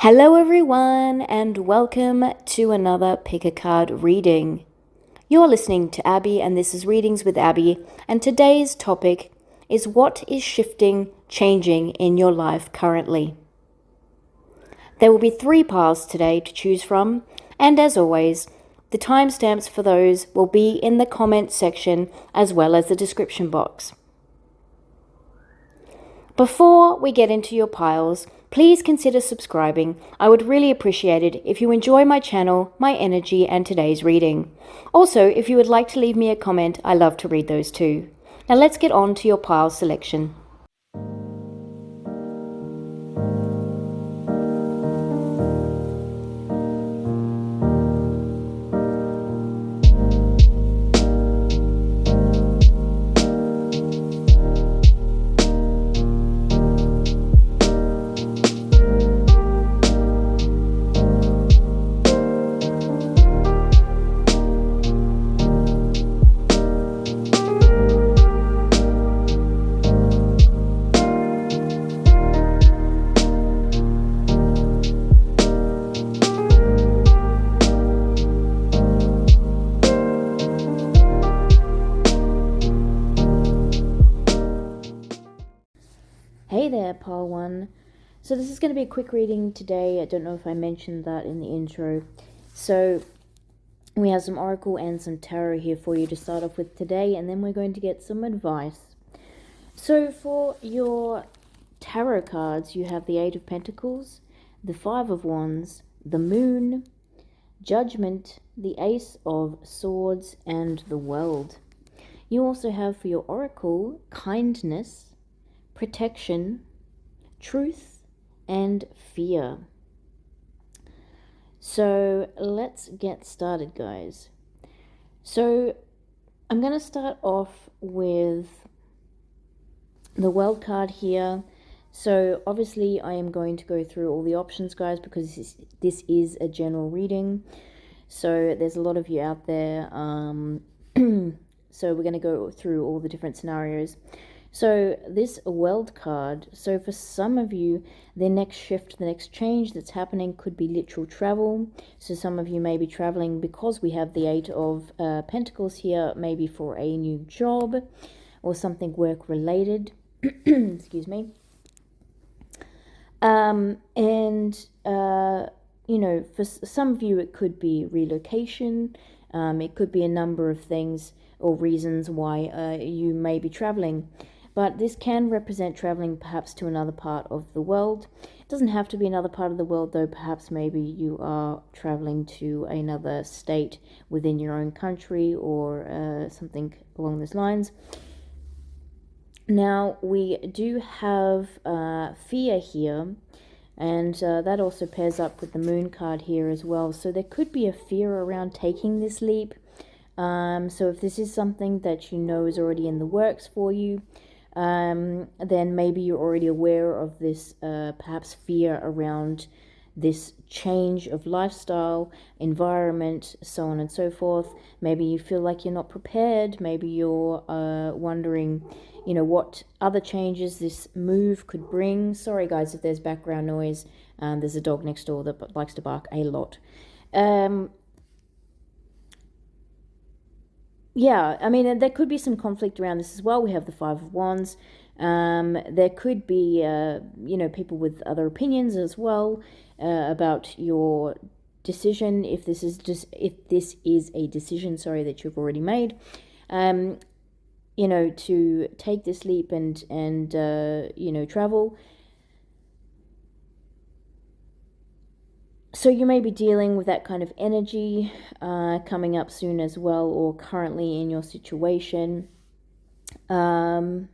Hello everyone and welcome to another pick a card reading. You're listening to Abby and this is Readings with Abby, and today's topic is what is shifting, changing in your life currently. There will be 3 piles today to choose from, and as always, the timestamps for those will be in the comment section as well as the description box. Before we get into your piles, please consider subscribing. I would really appreciate it if you enjoy my channel, my energy, and today's reading. Also, if you would like to leave me a comment, I love to read those too. Now let's get on to your pile selection. Hey there, pile 1. So this is going to be a quick reading today. I don't know if I mentioned that in the intro. So we have some oracle and some tarot here for you to start off with today, and then we're going to get some advice. So for your tarot cards, you have the 8 of Pentacles, the 5 of Wands, the Moon, Judgment, the Ace of Swords, and the World. You also have for your oracle Kindness, Protection, Truth, and Fear. So let's get started, guys. So I'm going to start off with the World card here. So obviously I am going to go through all the options, guys, because this is a general reading. So there's a lot of you out there. So we're going to go through all the different scenarios. So this World card, so for some of you, the next shift, the next change that's happening could be literal travel. So some of you may be traveling because we have the 8 of Pentacles here, maybe for a new job or something work related. Excuse me. You know, for some of you it could be relocation. It could be a number of things or reasons why you may be traveling. But this can represent traveling perhaps to another part of the world. It doesn't have to be another part of the world, though. Perhaps maybe you are traveling to another state within your own country or something along those lines. Now, we do have fear here, and that also pairs up with the Moon card here as well. So there could be a fear around taking this leap. So if this is something that you know is already in the works for you, then maybe you're already aware of this perhaps fear around this change of lifestyle, environment, so on and so forth. Maybe you feel like you're not prepared. Maybe you're wondering, you know, what other changes this move could bring. Sorry guys if there's background noise. There's a dog next door that likes to bark a lot. Yeah, I mean, there could be some conflict around this as well. We have the 5 of Wands. There could be, you know, people with other opinions as well about your decision. If this is a decision, sorry, that you've already made, you know, to take this leap and you know, travel. So you may be dealing with that kind of energy coming up soon as well, or currently in your situation. But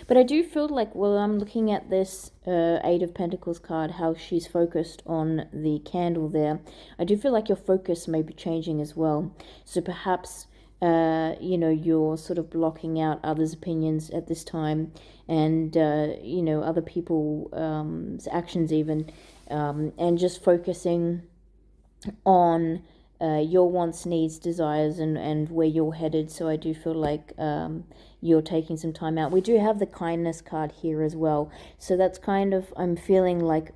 I do feel like, well, I'm looking at this 8 of Pentacles card, how she's focused on the candle there. I do feel like your focus may be changing as well. So perhaps, you know, you're sort of blocking out others' opinions at this time, and, you know, other people's actions even. And just focusing on your wants, needs, desires, and where you're headed. So I do feel like you're taking some time out. We do have the kindness card here as well. So that's kind of, I'm feeling like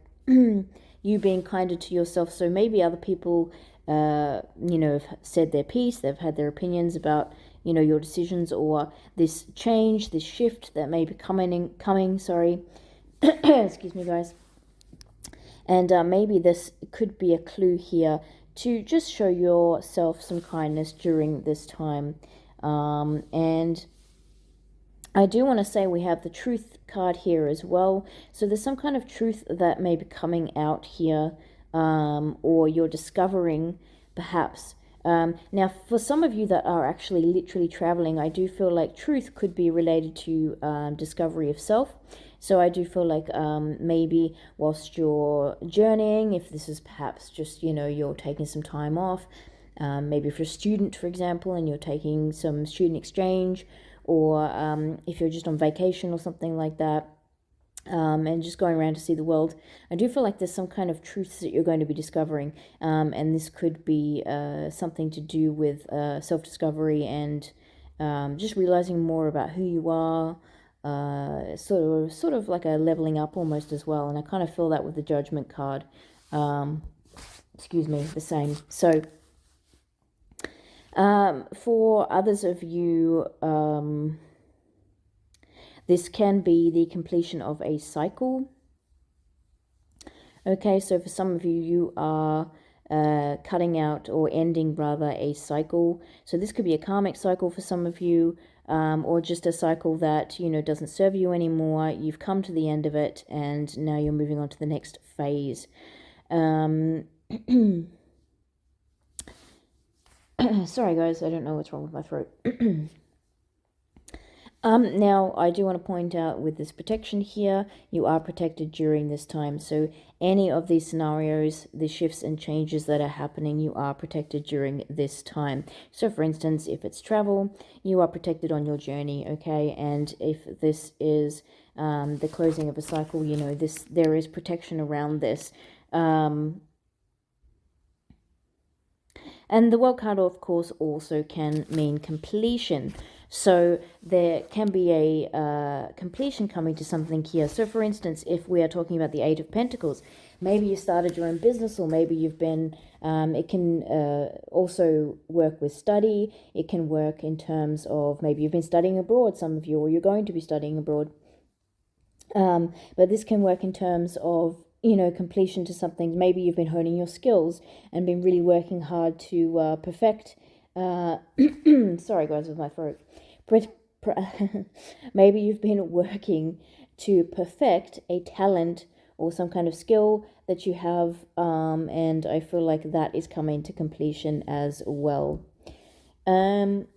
you being kinder to yourself. So maybe other people, you know, have said their piece, they've had their opinions about, you know, your decisions or this change, this shift that may be coming, sorry. Excuse me, guys. And maybe this could be a clue here to just show yourself some kindness during this time. And I do want to say we have the truth card here as well. So there's some kind of truth that may be coming out here, or you're discovering perhaps. Now, for some of you that are actually literally traveling, I do feel like truth could be related to discovery of self. So I do feel like maybe whilst you're journeying, if this is perhaps just, you know, you're taking some time off, maybe if you're a student, for example, and you're taking some student exchange, or if you're just on vacation or something like that, and just going around to see the world, I do feel like there's some kind of truths that you're going to be discovering, and this could be something to do with self-discovery and just realizing more about who you are, sort of like a leveling up almost as well. And I kind of feel that with the Judgment card, excuse me, the same. So for others of you, this can be the completion of a cycle. Okay, so for some of you, you are cutting out or ending rather a cycle. So this could be a karmic cycle for some of you, or just a cycle that, you know, doesn't serve you anymore. You've come to the end of it and now you're moving on to the next phase. Sorry guys, I don't know what's wrong with my throat. Now, I do want to point out with this protection here, you are protected during this time. So any of these scenarios, the shifts and changes that are happening, you are protected during this time. So for instance, if it's travel, you are protected on your journey, okay? And if this is the closing of a cycle, you know, there is protection around this. And the World card, of course, also can mean completion. So there can be a completion coming to something here. So for instance, if we are talking about the Eight of Pentacles, maybe you started your own business, or maybe you've been, it can also work with study. It can work in terms of maybe you've been studying abroad, some of you, or you're going to be studying abroad. But this can work in terms of, you know, completion to something. Maybe you've been honing your skills and been really working hard to perfect, sorry guys with my throat, maybe you've been working to perfect a talent or some kind of skill that you have, and I feel like that is coming to completion as well. But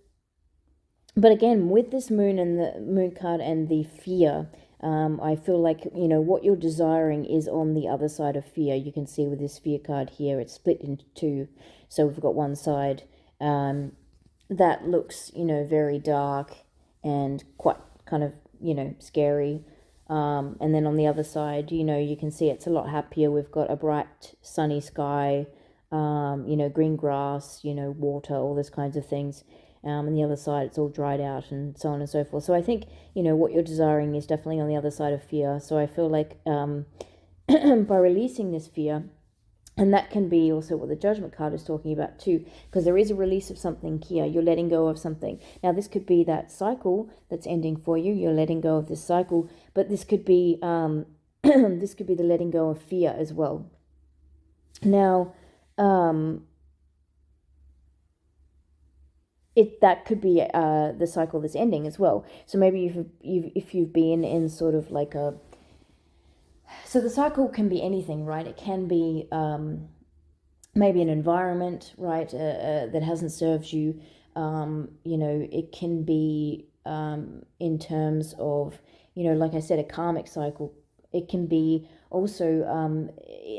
again, with this moon and the moon card and the fear, I feel like, you know, what you're desiring is on the other side of fear. You can see with this fear card here, it's split into two. So we've got one side that looks, you know, very dark and quite kind of, you know, scary. And then on the other side, you know, you can see it's a lot happier. We've got a bright sunny sky, you know, green grass, you know, water, all those kinds of things. And the other side, it's all dried out and so on and so forth. So I think, you know, what you're desiring is definitely on the other side of fear. So I feel like by releasing this fear, and that can be also what the Judgment card is talking about too, because there is a release of something here. You're letting go of something. Now, this could be that cycle that's ending for you. You're letting go of this cycle, but this could be this could be the letting go of fear as well. Now, that could be the cycle that's ending as well. So maybe if you've been in sort of like a, so the cycle can be anything, right? It can be maybe an environment, right, that hasn't served you. You know, it can be in terms of, you know, like I said, a karmic cycle. It can be also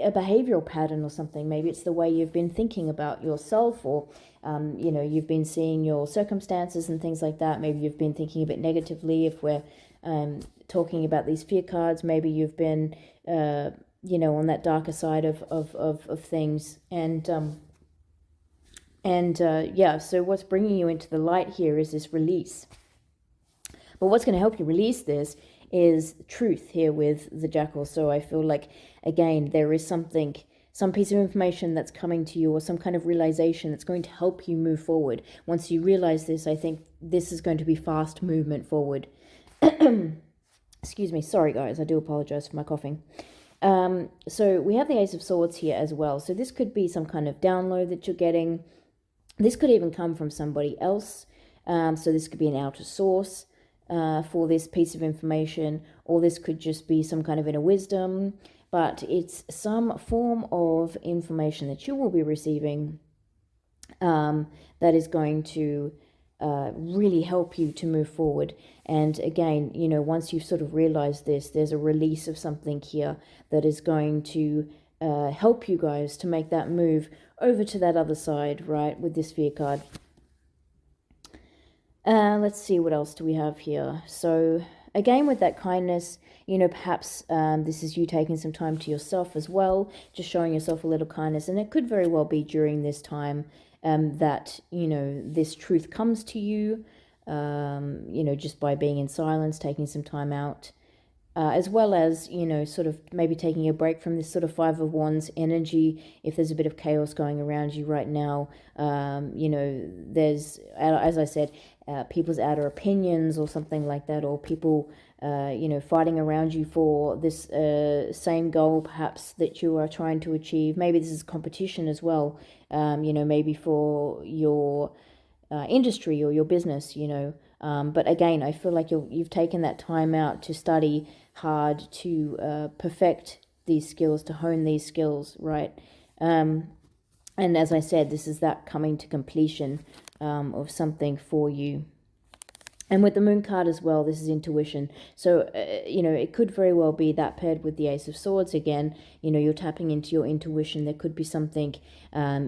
a behavioral pattern or something. Maybe it's the way you've been thinking about yourself, or you know, you've been seeing your circumstances and things like that. Maybe you've been thinking a bit negatively. If we're talking about these fear cards, maybe you've been you know, on that darker side of things. And yeah, so what's bringing you into the light here is this release. But what's going to help you release this is truth here with the jackal. So I feel like, again, there is something, some piece of information that's coming to you, or some kind of realization that's going to help you move forward. Once you realize this, I think this is going to be fast movement forward. Excuse me, sorry guys, I do apologize for my coughing. So we have the Ace of Swords here as well. So this could be some kind of download that you're getting. This could even come from somebody else. So this could be an outer source for this piece of information, or this could just be some kind of inner wisdom. But it's some form of information that you will be receiving that is going to really help you to move forward. And again, you know, once you've sort of realized this, there's a release of something here that is going to help you guys to make that move over to that other side, right, with this Fear card. Let's see, what else do we have here? So again, with that kindness, you know, perhaps this is you taking some time to yourself as well, just showing yourself a little kindness. And it could very well be during this time that, you know, this truth comes to you, you know, just by being in silence, taking some time out, as well as, you know, sort of maybe taking a break from this sort of Five of Wands energy. If there's a bit of chaos going around you right now, you know, there's, as I said, people's outer opinions or something like that, or people, you know, fighting around you for this same goal perhaps that you are trying to achieve. Maybe this is competition as well, you know, maybe for your industry or your business, you know. But again, I feel like you've taken that time out to study hard, to perfect these skills, to hone these skills, right? And as I said, this is that coming to completion of something for you. And with the Moon card as well, this is intuition. So, you know, it could very well be that paired with the Ace of Swords again. You know, you're tapping into your intuition. There could be something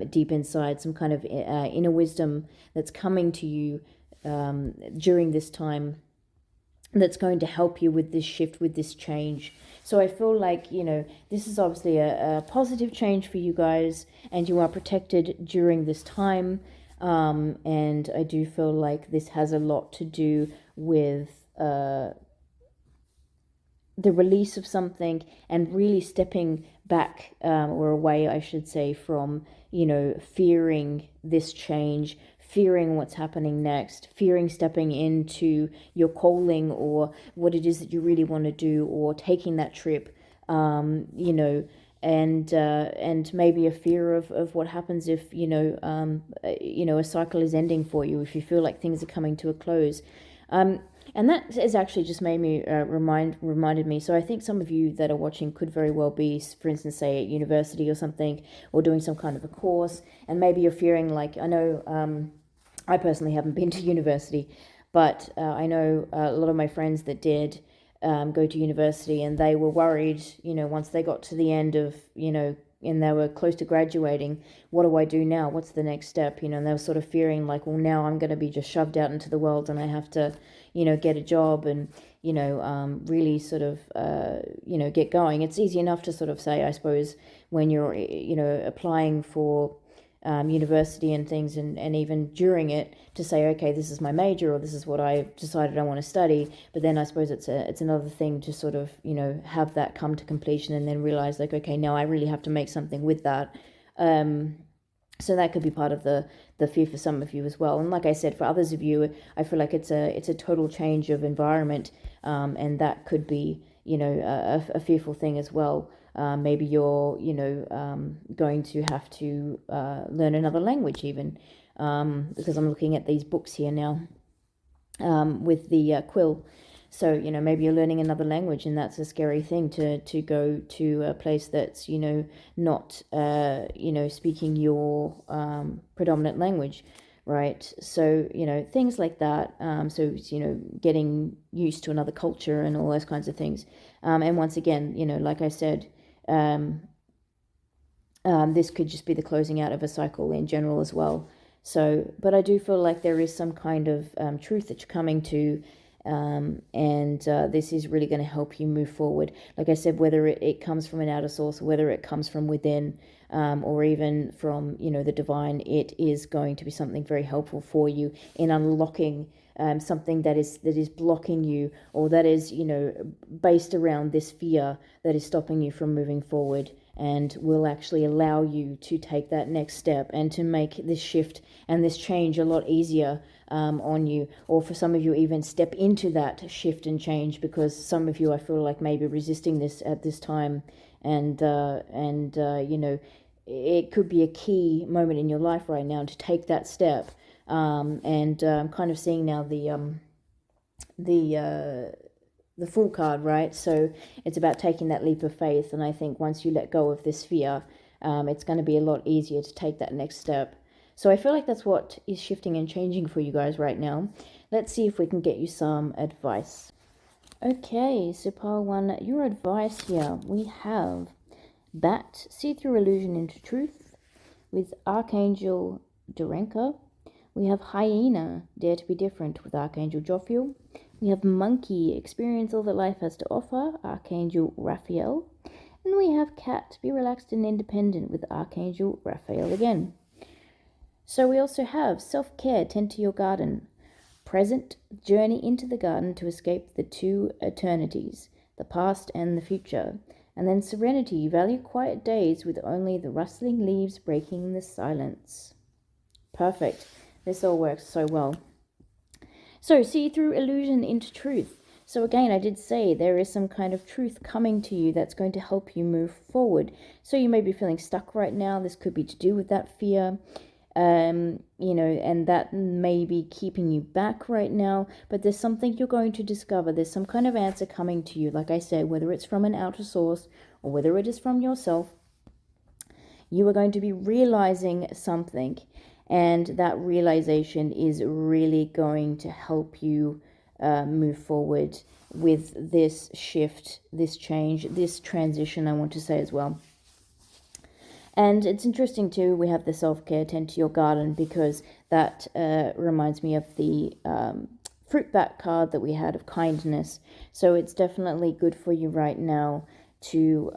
deep inside, some kind of inner wisdom that's coming to you during this time that's going to help you with this shift, with this change. So I feel like, you know, this is obviously a positive change for you guys, and you are protected during this time. And I do feel like this has a lot to do with the release of something, and really stepping back or away, I should say, from, you know, fearing this change, fearing what's happening next, fearing stepping into your calling or what it is that you really want to do, or taking that trip, you know, and maybe a fear of what happens if, you know, a cycle is ending for you, if you feel like things are coming to a close. And that has actually just made me reminded me. So I think some of you that are watching could very well be, for instance, say at university or something, or doing some kind of a course, and maybe you're fearing like, I know, I personally haven't been to university, but I know a lot of my friends that did go to university, and they were worried, you know, once they got to the end of, you know, and they were close to graduating, what do I do now? What's the next step? You know, and they were sort of fearing like, well, now I'm going to be just shoved out into the world, and I have to, you know, get a job and, you know, really sort of, you know, get going. It's easy enough to sort of say, I suppose, when you're, you know, applying for university and things, and even during it, to say, okay, this is my major, or this is what I decided I want to study. But then I suppose it's another thing to sort of, you know, have that come to completion, and then realize like, okay, now I really have to make something with that. So that could be part of the fear for some of you as well. And like I said, for others of you, I feel like it's a total change of environment, and that could be, you know, a fearful thing as well. Maybe you're, you know, going to have to learn another language even, because I'm looking at these books here now with the quill. So, you know, maybe you're learning another language, and that's a scary thing to go to a place that's, you know, not, you know, speaking your predominant language, right? So, you know, things like that. So, you know, getting used to another culture and all those kinds of things. And once again, you know, like I said, this could just be the closing out of a cycle in general as well. So, but I do feel like there is some kind of truth that you're coming to, and this is really going to help you move forward. Like I said, whether it comes from an outer source, or whether it comes from within, or even from, you know, the divine, it is going to be something very helpful for you in unlocking something that is blocking you, or that is, you know, based around this fear that is stopping you from moving forward, and will actually allow you to take that next step and to make this shift and this change a lot easier on you. Or for some of you, even step into that shift and change, because some of you, I feel like, maybe resisting this at this time, and you know, it could be a key moment in your life right now to take that step. I'm kind of seeing now the Fool card, right? So it's about taking that leap of faith, and I think once you let go of this fear, it's going to be a lot easier to take that next step. So I feel like that's what is shifting and changing for you guys right now. Let's see if we can get you some advice. Okay, so pile one, your advice here. We have Bat, see through illusion into truth, with Archangel Durenka. We have Hyena, dare to be different, with Archangel Jophiel. We have Monkey, experience all that life has to offer, Archangel Raphael. And we have Cat, be relaxed and independent, with Archangel Raphael again. So we also have Self-Care, tend to your garden. Present, journey into the garden to escape the two eternities, the past and the future. And then Serenity, value quiet days with only the rustling leaves breaking the silence. Perfect. This all works so well. So, see through illusion into truth. So again, I did say there is some kind of truth coming to you that's going to help you move forward. So you may be feeling stuck right now. This could be to do with that fear, you know, and that may be keeping you back right now. But there's something you're going to discover. There's some kind of answer coming to you. Like I said, whether it's from an outer source or whether it is from yourself, you are going to be realizing something. And that realization is really going to help you move forward with this shift, this change, this transition, I want to say as well. And it's interesting too, we have the self-care, tend to your garden, because that reminds me of the fruit bat card that we had of kindness. So it's definitely good for you right now to,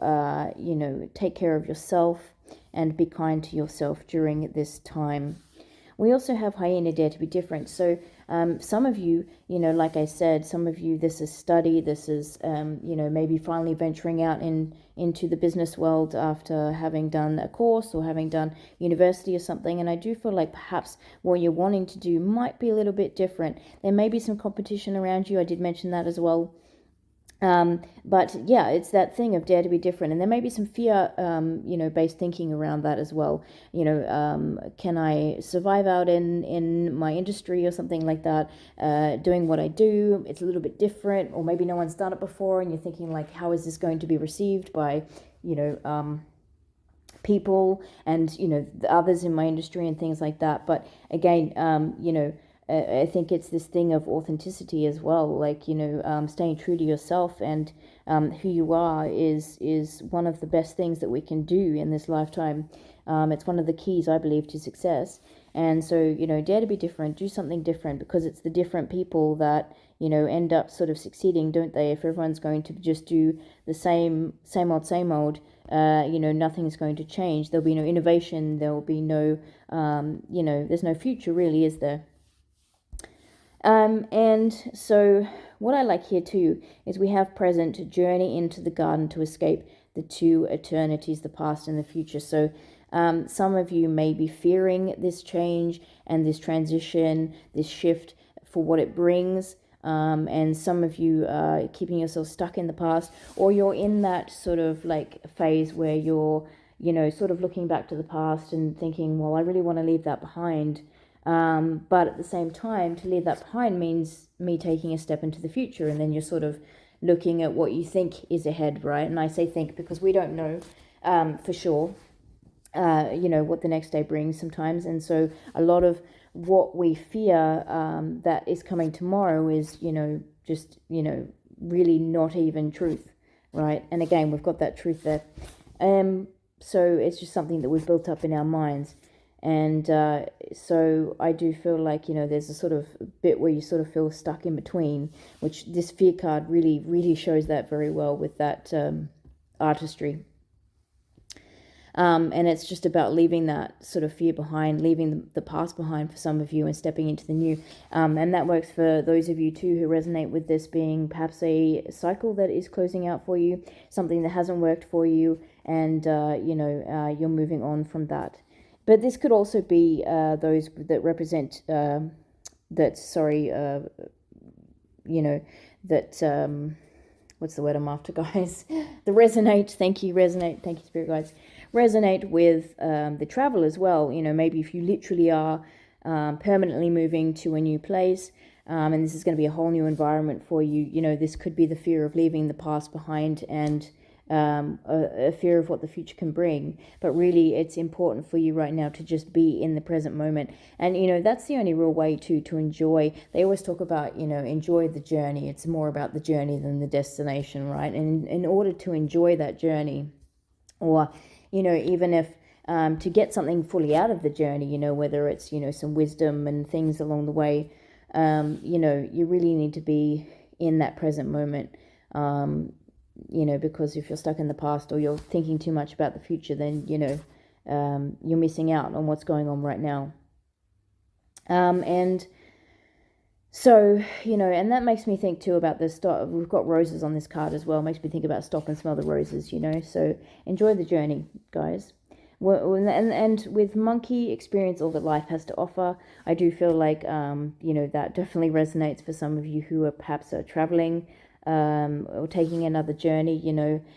you know, take care of yourself and be kind to yourself during this time. We also have Hyena, dare to be different. So some of you, you know, like I said, some of you, this is study, this is, you know, maybe finally venturing out into the business world after having done a course or having done university or something. And I do feel like perhaps what you're wanting to do might be a little bit different. There may be some competition around you. I did mention that as well. But yeah, it's that thing of dare to be different, and there may be some fear, you know, based thinking around that as well. You know, can I survive out in my industry or something like that? Doing what I do, it's a little bit different, or maybe no one's done it before, and you're thinking like, how is this going to be received by, you know, people and, you know, the others in my industry and things like that. But again, you know, I think it's this thing of authenticity as well, like, you know, staying true to yourself and who you are is one of the best things that we can do in this lifetime. It's one of the keys, I believe, to success. And so, you know, dare to be different, do something different, because it's the different people that, you know, end up sort of succeeding, don't they? If everyone's going to just do the same old, you know, nothing's going to change. There'll be no innovation. There will be no, you know, there's no future really, is there? And so what I like here too is we have present, journey into the garden to escape the two eternities, the past and the future. So some of you may be fearing this change and this transition, this shift for what it brings. And some of you are keeping yourself stuck in the past, or you're in that sort of like phase where you're, you know, sort of looking back to the past and thinking, well, I really want to leave that behind. But at the same time, to leave that behind means me taking a step into the future, and then you're sort of looking at what you think is ahead, right? And I say think because we don't know for sure, you know, what the next day brings sometimes. And so a lot of what we fear that is coming tomorrow is, you know, just, you know, really not even truth, right? And again, we've got that truth there. So it's just something that we've built up in our minds. And so I do feel like, you know, there's a sort of bit where you sort of feel stuck in between, which this fear card really shows that very well with that artistry. And it's just about leaving that sort of fear behind, leaving the past behind for some of you and stepping into the new. And that works for those of you too who resonate with this being perhaps a cycle that is closing out for you, something that hasn't worked for you, and you're moving on from that. But this could also be those that represent what's the word I'm after, guys? The resonate. Thank you, resonate. Thank you, spirit guides. Resonate with the travel as well. Maybe if you literally are permanently moving to a new place, and this is going to be a whole new environment for you. This could be the fear of leaving the past behind and a fear of what the future can bring. But really, it's important for you right now to just be in the present moment. And that's the only real way to enjoy. They always talk about enjoy the journey. It's more about the journey than the destination, right? And in order to enjoy that journey, or even if to get something fully out of the journey, whether it's some wisdom and things along the way, you really need to be in that present moment. Because if you're stuck in the past or you're thinking too much about the future, then, you're missing out on what's going on right now. And so, and that makes me think too about the stop. We've got roses on this card as well. It makes me think about stop and smell the roses, so enjoy the journey, guys. And with monkey, experience all that life has to offer. I do feel like, that definitely resonates for some of you who are perhaps traveling, or taking another journey,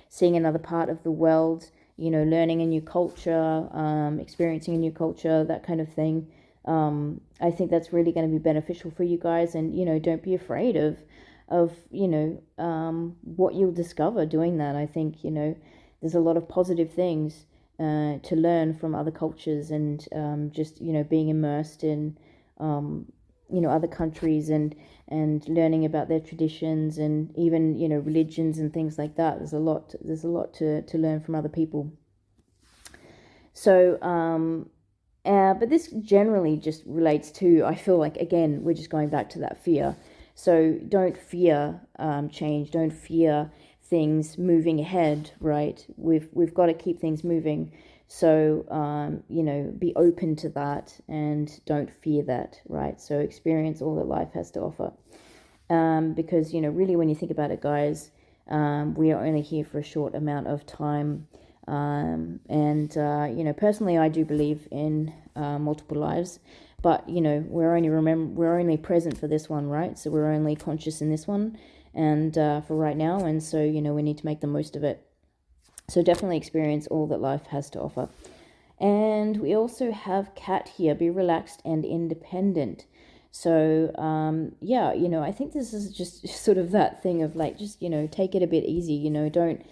seeing another part of the world, learning a new culture, experiencing a new culture, that kind of thing. I think that's really going to be beneficial for you guys. And, don't be afraid of what you'll discover doing that. I think, there's a lot of positive things to learn from other cultures, and just, being immersed in, other countries and learning about their traditions and even, religions and things like that. There's a lot to learn from other people. So, but this generally just relates to, I feel like, again, we're just going back to that fear. So don't fear change. Don't fear things moving ahead, right? We've got to keep things moving. So, be open to that and don't fear that, right? So experience all that life has to offer. Because, really when you think about it, guys, we are only here for a short amount of time. Personally, I do believe in multiple lives, but, we're only present for this one, right? So we're only conscious in this one and for right now. And so, we need to make the most of it. So definitely experience all that life has to offer. And we also have Cat here, be relaxed and independent. So, I think this is just sort of that thing of like, just, take it a bit easy, don't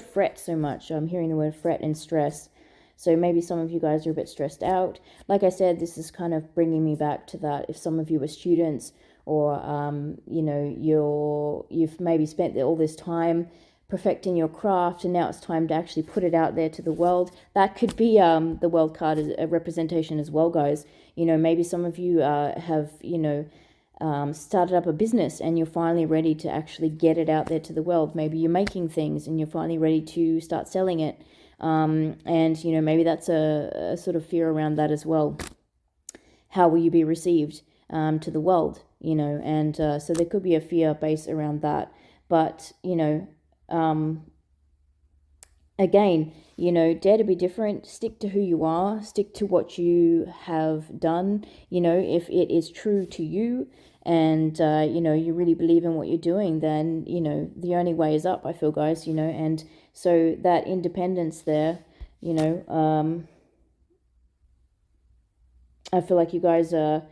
fret so much. I'm hearing the word fret and stress. So maybe some of you guys are a bit stressed out. Like I said, this is kind of bringing me back to that. If some of you are students, or you've maybe spent all this time perfecting your craft, and now it's time to actually put it out there to the world. That could be the world card as a representation as well, guys. Maybe some of you have started up a business and you're finally ready to actually get it out there to the world. Maybe you're making things and you're finally ready to start selling it. And maybe that's a sort of fear around that as well. How will you be received to the world? And so there could be a fear base around that. But, again, dare to be different, stick to who you are, stick to what you have done, if it is true to you and, you really believe in what you're doing, then, the only way is up, I feel, guys, and so that independence there, I feel like you guys are,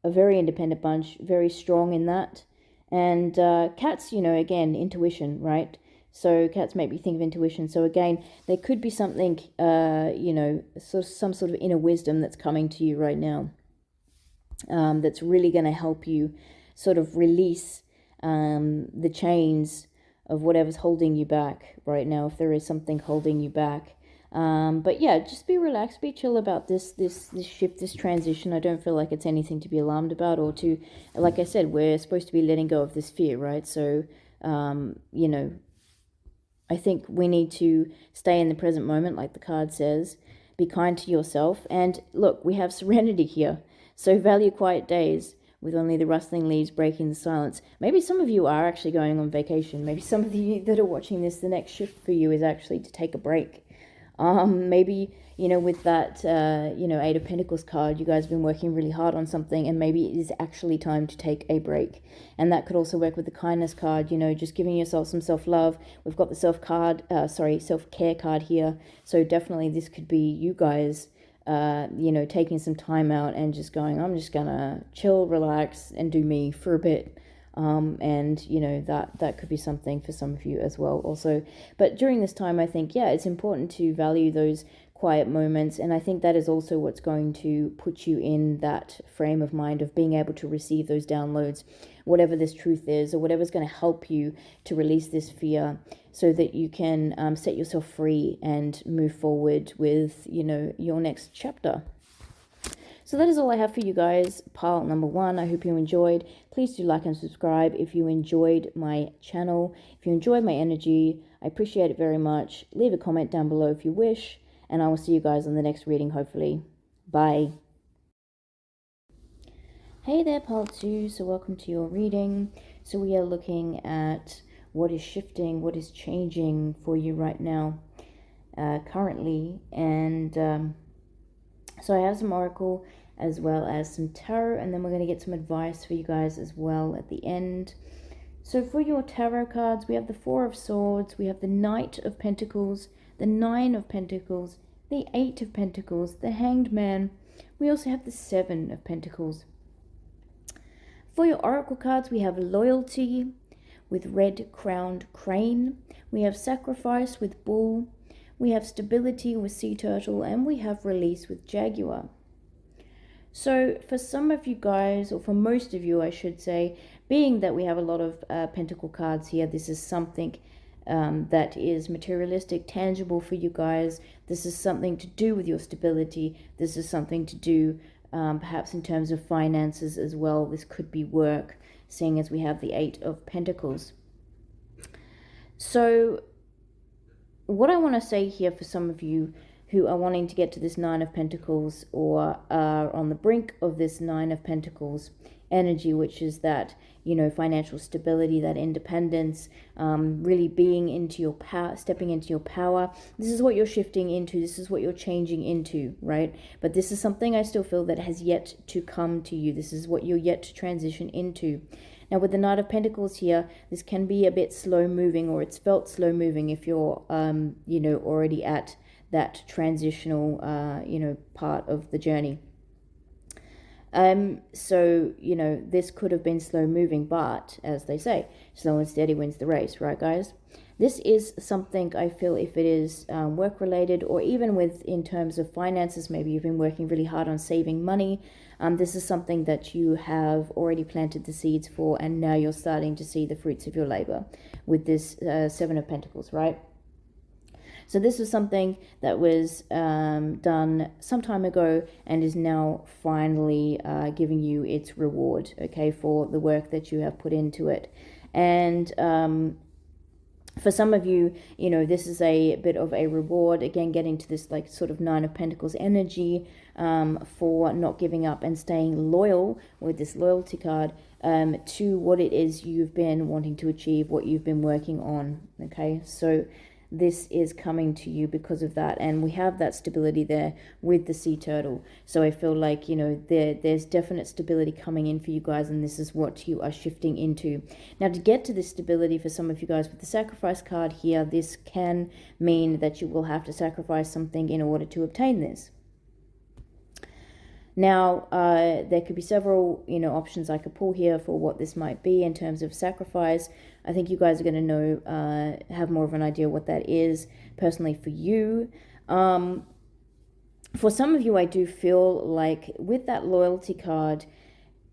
a very independent bunch, very strong in that. And cats, again, intuition, right? So cats make me think of intuition. So again, there could be something, some sort of inner wisdom that's coming to you right now, that's really going to help you sort of release the chains of whatever's holding you back right now, if there is something holding you back. But yeah, just be relaxed, be chill about this shift, this transition. I don't feel like it's anything to be alarmed about, or to, like I said, we're supposed to be letting go of this fear, right? So, I think we need to stay in the present moment, like the card says. Be kind to yourself. And look, we have serenity here. So value quiet days with only the rustling leaves breaking the silence. Maybe some of you are actually going on vacation. Maybe some of you that are watching this, the next shift for you is actually to take a break. Maybe, with that, Eight of Pentacles card, you guys have been working really hard on something, and maybe it is actually time to take a break. And that could also work with the kindness card, just giving yourself some self-love. We've got the self-care card here. So definitely this could be you guys, taking some time out and just going, I'm just gonna chill, relax, and do me for a bit. That could be something for some of you as well also. But during this time, I think, it's important to value those quiet moments. And I think that is also what's going to put you in that frame of mind of being able to receive those downloads, whatever this truth is, or whatever's going to help you to release this fear so that you can set yourself free and move forward with, your next chapter. So that is all I have for you guys, pile number 1. I hope you enjoyed. Please do like and subscribe if you enjoyed my channel. If you enjoyed my energy, I appreciate it very much. Leave a comment down below if you wish, and I will see you guys on the next reading, hopefully. Bye. Hey there, pile 2. So welcome to your reading. So we are looking at what is shifting, what is changing for you right now, currently, and so I have some oracle as well as some tarot, and then we're going to get some advice for you guys as well at the end. So for your tarot cards, we have the 4 of Swords, we have the Knight of Pentacles, the 9 of Pentacles, the 8 of Pentacles, the Hanged Man. We also have the 7 of Pentacles. For your oracle cards, we have Loyalty with Red Crowned Crane, we have Sacrifice with Bull, we have Stability with Sea Turtle, and we have Release with Jaguar. So for some of you guys, or for most of you I should say, being that we have a lot of Pentacle cards here, this is something that is materialistic, tangible for you guys. This is something to do with your stability. This is something to do perhaps in terms of finances as well. This could be work, seeing as we have the 8 of Pentacles. So what I want to say here for some of you who are wanting to get to this 9 of Pentacles, or are on the brink of this 9 of Pentacles energy, which is that, financial stability, that independence, really being into your power, stepping into your power. This is what you're shifting into. This is what you're changing into, right? But this is something I still feel that has yet to come to you. This is what you're yet to transition into. Now with the Knight of Pentacles here, this can be a bit slow moving, or it's felt slow moving if you're, already at that transitional, part of the journey. This could have been slow moving, but as they say, slow and steady wins the race, right guys? This is something I feel, if it is work related, or even in terms of finances, maybe you've been working really hard on saving money. This is something that you have already planted the seeds for, and now you're starting to see the fruits of your labor with this 7 of Pentacles, right? So this is something that was done some time ago and is now finally giving you its reward, okay, for the work that you have put into it. And for some of you, this is a bit of a reward, again, getting to this like sort of 9 of Pentacles energy, for not giving up and staying loyal with this loyalty card to what it is you've been wanting to achieve, what you've been working on, okay? So this is coming to you because of that, and we have that stability there with the Sea Turtle. So I feel like, there's definite stability coming in for you guys, and this is what you are shifting into. Now to get to this stability, for some of you guys with the Sacrifice card here, this can mean that you will have to sacrifice something in order to obtain this. Now, there could be several, options I could pull here for what this might be in terms of sacrifice. I think you guys are going to know, have more of an idea what that is personally for you. For some of you, I do feel like with that loyalty card,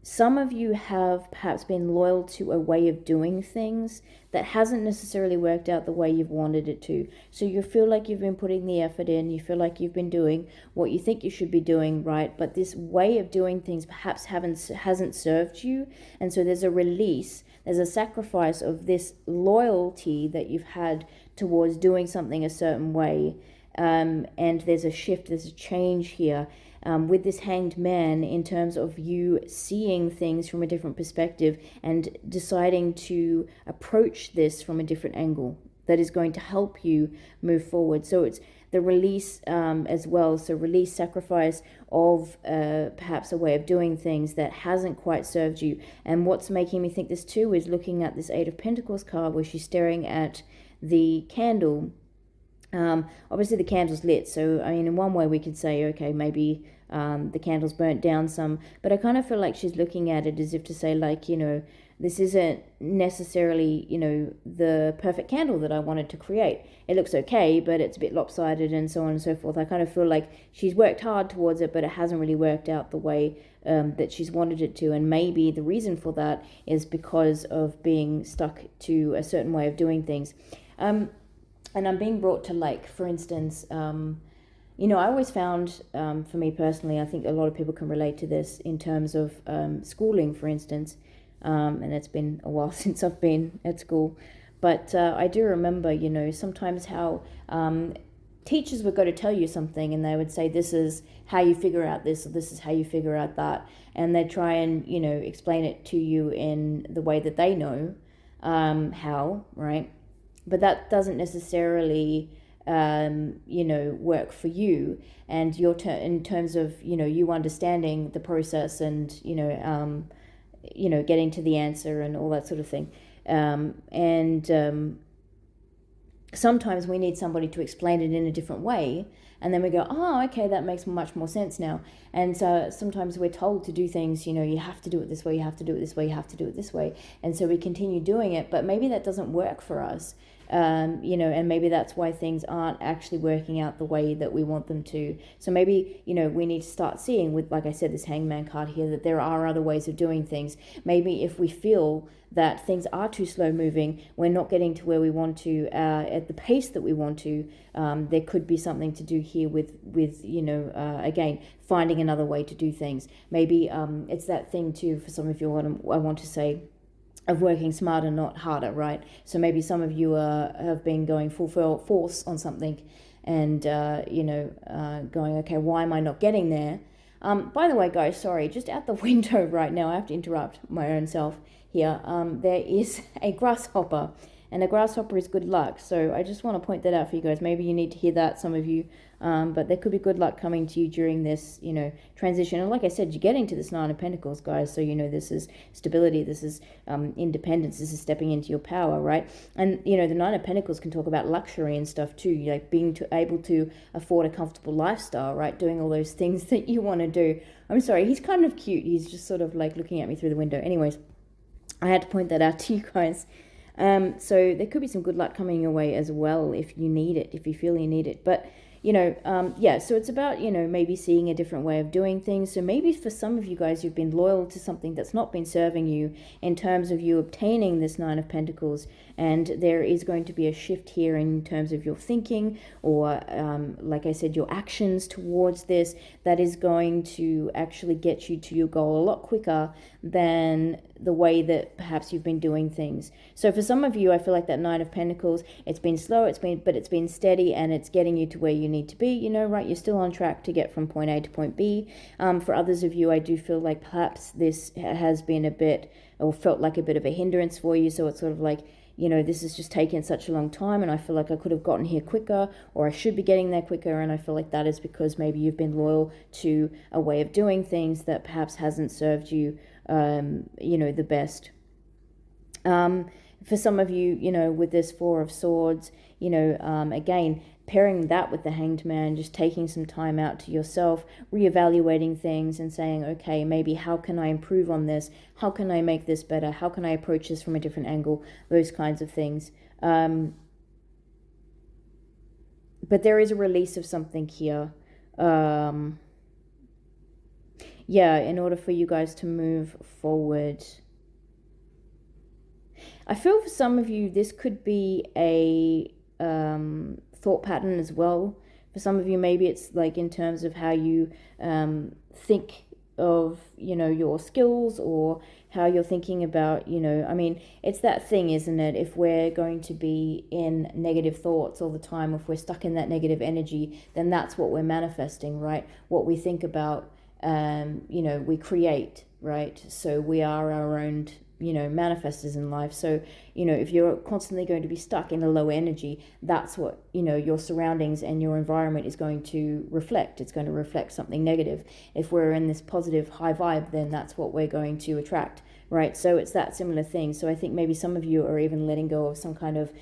some of you have perhaps been loyal to a way of doing things that hasn't necessarily worked out the way you've wanted it to. So you feel like you've been putting the effort in, you feel like you've been doing what you think you should be doing, right? But this way of doing things perhaps hasn't served you. And so there's a release, there's a sacrifice of this loyalty that you've had towards doing something a certain way. And there's a shift, there's a change here with this Hanged Man in terms of you seeing things from a different perspective and deciding to approach this from a different angle that is going to help you move forward. So it's the release as well. So release, sacrifice of perhaps a way of doing things that hasn't quite served you. And what's making me think this too is looking at this Eight of Pentacles card where she's staring at the candle. Obviously the candle's lit, so I mean in one way we could say, okay, maybe the candle's burnt down some, but I kind of feel like she's looking at it as if to say, like, you know, this isn't necessarily, you know, the perfect candle that I wanted to create. It looks okay, but it's a bit lopsided and so on and so forth. I kind of feel like she's worked hard towards it, but it hasn't really worked out the way that she's wanted it to. And maybe the reason for that is because of being stuck to a certain way of doing things. And I'm being brought to, like, for instance, you know, I always found, for me personally, I think a lot of people can relate to this in terms of schooling, for instance. And it's been a while since I've been at school. But I do remember, you know, sometimes how teachers would go to tell you something and they would say, this is how you figure out this, or this is how you figure out that. And they'd try and, you know, explain it to you in the way that they know how, right? But that doesn't necessarily, you know, work for you and your in terms of, you know, you understanding the process and, you know, getting to the answer and all that sort of thing. Sometimes we need somebody to explain it in a different way, and then we go, oh, okay, that makes much more sense now. And so sometimes we're told to do things, you know, you have to do it this way, you have to do it this way, you have to do it this way. And so we continue doing it, but maybe that doesn't work for us. You know, and maybe that's why things aren't actually working out the way that we want them to. So maybe, you know, we need to start seeing with, like I said, this Hangman card here, that there are other ways of doing things. Maybe if we feel that things are too slow moving, we're not getting to where we want to at the pace that we want to, there could be something to do here with you know, again, finding another way to do things. Maybe it's that thing too, for some of you, I want to say, of working smarter, not harder, right? So maybe some of you have been going full force on something and, you know, going, okay, why am I not getting there? By the way, guys, sorry, just out the window right now, I have to interrupt my own self here. There is a grasshopper, and a grasshopper is good luck. So I just want to point that out for you guys. Maybe you need to hear that, some of you, but there could be good luck coming to you during this, you know, transition. And like I said, you're getting to this Nine of Pentacles, guys. So, you know, this is stability, this is independence, this is stepping into your power, right? And, you know, the Nine of Pentacles can talk about luxury and stuff too, like being able to afford a comfortable lifestyle, right? Doing all those things that you want to do. I'm sorry, he's kind of cute. He's just sort of like looking at me through the window. Anyways, I had to point that out to you guys. So there could be some good luck coming your way as well if you need it, if you feel you need it. But, you know, yeah, so it's about, you know, maybe seeing a different way of doing things. So maybe for some of you guys, you've been loyal to something that's not been serving you in terms of you obtaining this Nine of Pentacles. And there is going to be a shift here in terms of your thinking or, like I said, your actions towards this that is going to actually get you to your goal a lot quicker than the way that perhaps you've been doing things. So for some of you, I feel like that Nine of Pentacles, it's been slow, but it's been steady, and it's getting you to where you need to be, you know, right? You're still on track to get from point A to point B. For others of you, I do feel like perhaps this has been a bit, or felt like a bit of a hindrance for you. So it's sort of like, you know, this has just taken such a long time and I feel like I could have gotten here quicker, or I should be getting there quicker. And I feel like that is because maybe you've been loyal to a way of doing things that perhaps hasn't served you, you know, the best. For some of you, you know, with this Four of Swords, you know, again, pairing that with the Hanged Man, just taking some time out to yourself, reevaluating things and saying, okay, maybe how can I improve on this? How can I make this better? How can I approach this from a different angle? Those kinds of things. But there is a release of something here. Yeah, in order for you guys to move forward. I feel for some of you, this could be a thought pattern as well. For some of you, maybe it's like in terms of how you think your skills, or how you're thinking about, I mean, it's that thing, isn't it? If we're going to be in negative thoughts all the time, if we're stuck in that negative energy, then that's what we're manifesting, right? What we think about, we create, right? So we are our own, manifestors in life. So, if you're constantly going to be stuck in a low energy, that's what, your surroundings and your environment is going to reflect. It's going to reflect something negative. If we're in this positive high vibe, then that's what we're going to attract, right? So it's that similar thing. So I think maybe some of you are even letting go of some kind of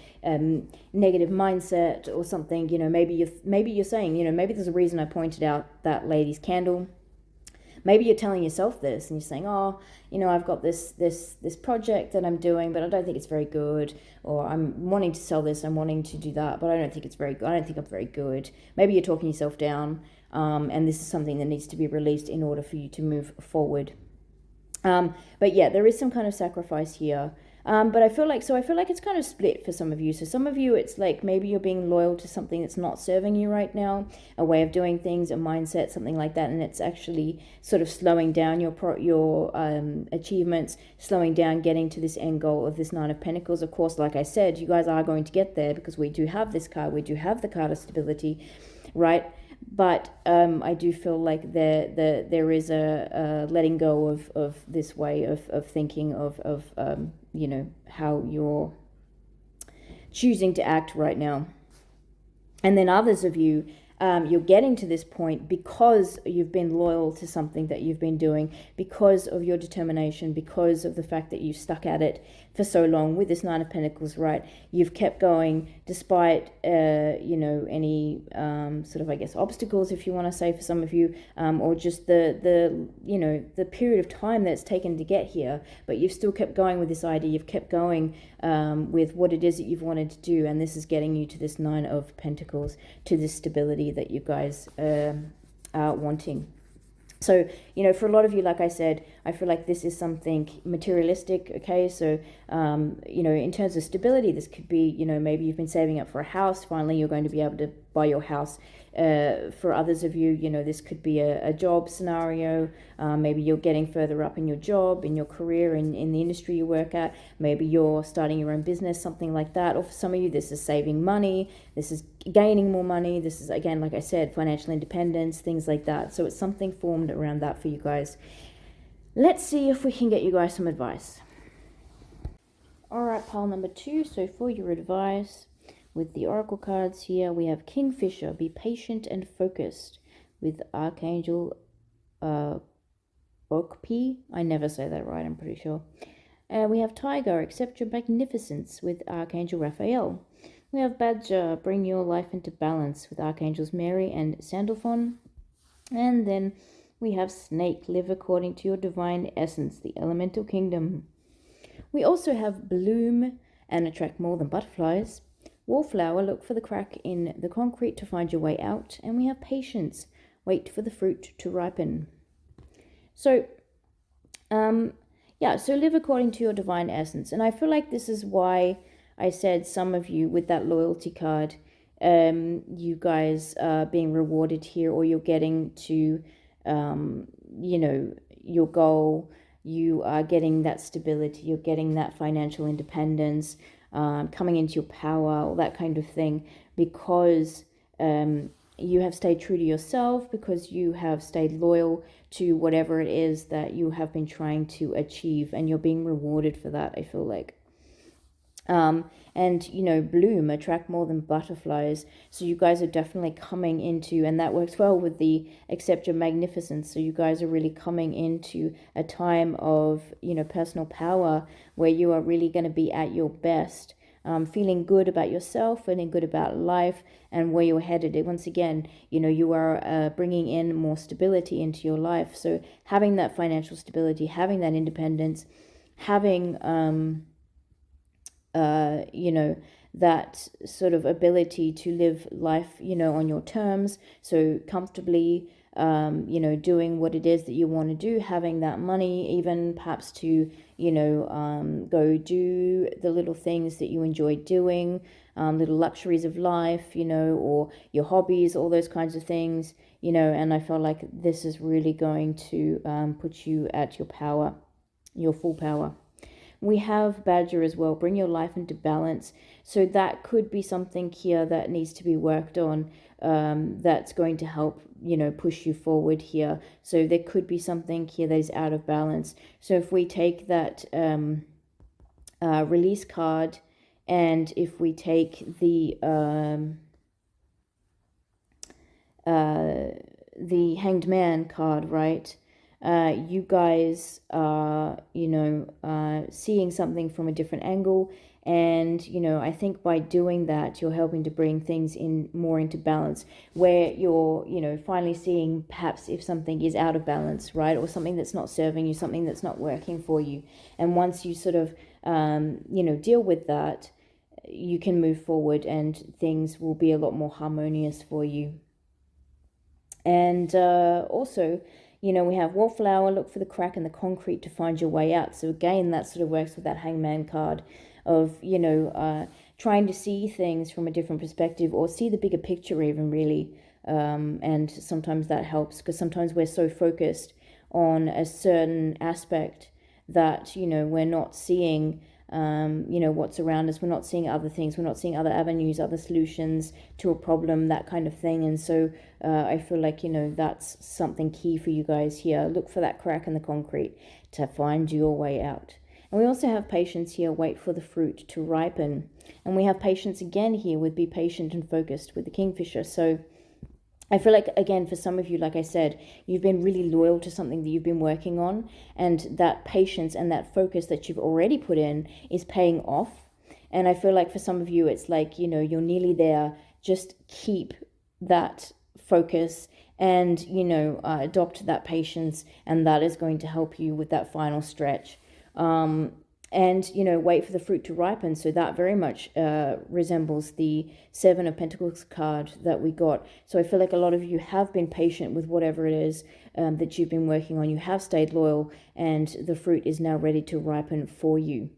negative mindset or something. Maybe you're saying, maybe there's a reason I pointed out that lady's candle. Maybe you're telling yourself this and you're saying, I've got this project that I'm doing, but I don't think it's very good. Or I'm wanting to sell this, I'm wanting to do that, but I don't think it's very good. I don't think I'm very good. Maybe you're talking yourself down, and this is something that needs to be released in order for you to move forward. But yeah, there is some kind of sacrifice here. But I feel like it's kind of split for some of you. So some of you, it's like maybe you're being loyal to something that's not serving you right now, a way of doing things, a mindset, something like that, and it's actually sort of slowing down your achievements, slowing down getting to this end goal of this Nine of Pentacles. Of course, like I said, you guys are going to get there because we do have this card. We do have the card of stability, right? But I do feel like there is a letting go of this way of thinking of how you're choosing to act right now. And then others of you, you're getting to this point because you've been loyal to something that you've been doing, because of your determination, because of the fact that you've stuck at it for so long with this Nine of Pentacles, right? You've kept going despite, any sort of, I guess, obstacles, if you want to say, for some of you, or just the period of time that it's taken to get here. But you've still kept going with this idea. You've kept going with what it is that you've wanted to do, and this is getting you to this Nine of Pentacles, to this stability that you guys are wanting. So, for a lot of you, like I said, I feel like this is something materialistic, okay? So, in terms of stability, this could be, maybe you've been saving up for a house. Finally, you're going to be able to buy your house. For others of you, this could be a job scenario. Maybe you're getting further up in your job, in your career, in the industry you work at. Maybe you're starting your own business, something like that. Or for some of you, this is saving money. This is gaining more money. This is, again, like I said, financial independence, things like that. So it's something formed around that for you guys. Let's see if we can get you guys some advice. All right, pile number 2. So for your advice, with the oracle cards here, we have Kingfisher, be patient and focused, with Archangel Okpi. I never say that right, I'm pretty sure. We have Tiger, accept your magnificence, with Archangel Raphael. We have Badger, bring your life into balance, with Archangels Mary and Sandalphon. And then we have Snake, live according to your divine essence, the elemental kingdom. We also have Bloom, and attract more than butterflies. Wallflower, look for the crack in the concrete to find your way out. And we have Patience, wait for the fruit to ripen. So, so live according to your divine essence. And I feel like this is why I said some of you with that loyalty card, you guys are being rewarded here, or you're getting to, your goal. You are getting that stability. You're getting that financial independence, coming into your power, all that kind of thing, because you have stayed true to yourself, because you have stayed loyal to whatever it is that you have been trying to achieve, and you're being rewarded for that, I feel like. And bloom, attract more than butterflies. So you guys are definitely coming into, and that works well with the accept your magnificence. So you guys are really coming into a time of, personal power, where you are really going to be at your best, feeling good about yourself, feeling good about life, and where you're headed. Once again, you are bringing in more stability into your life. So having that financial stability, having that independence, having that sort of ability to live life, on your terms, so comfortably, doing what it is that you want to do, having that money, even perhaps to, go do the little things that you enjoy doing, little luxuries of life, you know, or your hobbies, all those kinds of things, you know, and I felt like this is really going to put you at your power, your full power. We have Badger as well, bring your life into balance. So that could be something here that needs to be worked on, that's going to help, you know, push you forward here. So there could be something here that is out of balance. So if we take that release card, and if we take the Hanged Man card, right? You guys are, you know, seeing something from a different angle. And, you know, I think by doing that, you're helping to bring things in more into balance, where you're, you know, finally seeing perhaps if something is out of balance, right? Or something that's not serving you, something that's not working for you. And once you sort of, you know, deal with that, you can move forward and things will be a lot more harmonious for you. And also, you know, we have Wallflower, look for the crack in the concrete to find your way out. So again, that sort of works with that Hangman card of, you know, trying to see things from a different perspective, or see the bigger picture even, really. And sometimes that helps, because sometimes we're so focused on a certain aspect that, you know, we're not seeing you know, what's around us. We're not seeing other things. We're not seeing other avenues, other solutions to a problem, that kind of thing. And so I feel like, you know, that's something key for you guys here. Look for that crack in the concrete to find your way out. And we also have patience here, wait for the fruit to ripen. And we have patience again here with be patient and focused with the Kingfisher. So I feel like, again, for some of you, like I said, you've been really loyal to something that you've been working on, and that patience and that focus that you've already put in is paying off. And I feel like for some of you, it's like, you know, you're nearly there. Just keep that focus and, you know, adopt that patience, and that is going to help you with that final stretch. And, you know, wait for the fruit to ripen. So that very much resembles the Seven of Pentacles card that we got. So I feel like a lot of you have been patient with whatever it is that you've been working on. You have stayed loyal, and the fruit is now ready to ripen for you,